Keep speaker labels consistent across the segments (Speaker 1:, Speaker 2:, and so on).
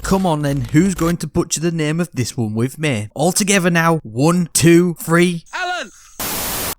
Speaker 1: Come on then, who's going to butcher the name of this one with me? All together now, 1, 2, 3.
Speaker 2: Alan!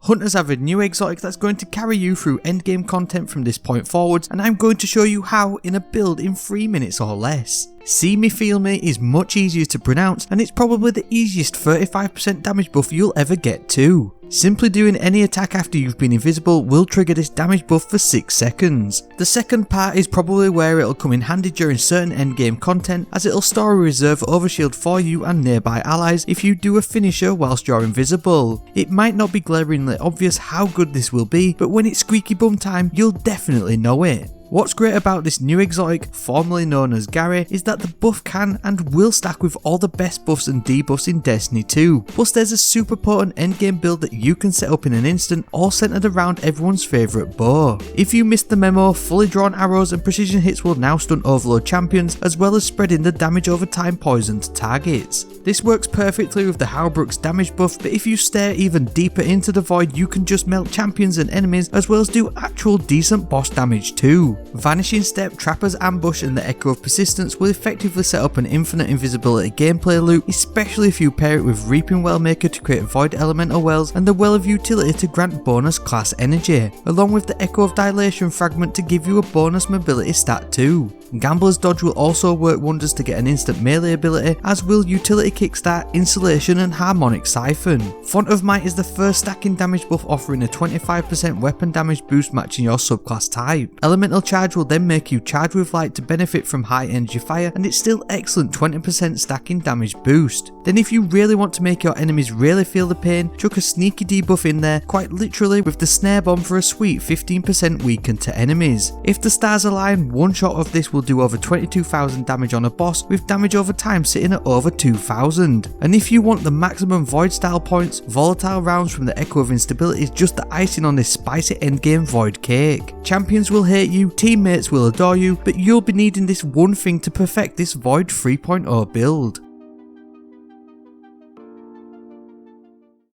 Speaker 1: Hunters have a new exotic that's going to carry you through endgame content from this point forwards, and I'm going to show you how in a build in 3 minutes or less. See Me Feel Me is much easier to pronounce, and it's probably the easiest 35% damage buff you'll ever get too. Simply doing any attack after you've been invisible will trigger this damage buff for 6 seconds. The second part is probably where it'll come in handy during certain endgame content, as it'll store a reserve overshield for you and nearby allies if you do a finisher whilst you're invisible. It might not be glaringly obvious how good this will be, but when it's squeaky bum time, you'll definitely know it. What's great about this new exotic, formerly known as Gary, is that the buff can and will stack with all the best buffs and debuffs in Destiny 2. Plus there's a super potent endgame build that you can set up in an instant, all centered around everyone's favourite bow. If you missed the memo, fully drawn arrows and precision hits will now stun overload champions, as well as spreading the damage over time poison to targets. This works perfectly with the Hauberk's damage buff, but if you stare even deeper into the void, you can just melt champions and enemies, as well as do actual decent boss damage too. Vanishing Step, Trapper's Ambush and the Echo of Persistence will effectively set up an infinite invisibility gameplay loop, especially if you pair it with Reaping Wellmaker to create void elemental wells and the Well of Utility to grant bonus class energy, along with the Echo of Dilation fragment to give you a bonus mobility stat too. Gambler's Dodge will also work wonders to get an instant melee ability, as will Utility Kickstart, Insulation and Harmonic Siphon. Font of Might is the first stacking damage buff offering a 25% weapon damage boost matching your subclass type. Elemental Charge will then make you charge with light to benefit from high energy fire, and it's still excellent 20% stacking damage boost. Then if you really want to make your enemies really feel the pain, chuck a sneaky debuff in there, quite literally with the Snare Bomb for a sweet 15% weaken to enemies. If the stars align, one shot of this will do over 22,000 damage on a boss, with damage over time sitting at over 2,000. And if you want the maximum void style points, volatile rounds from the Echo of Instability is just the icing on this spicy endgame void cake. Champions will hate you, teammates will adore you, but you'll be needing this one thing to perfect this void 3.0 build.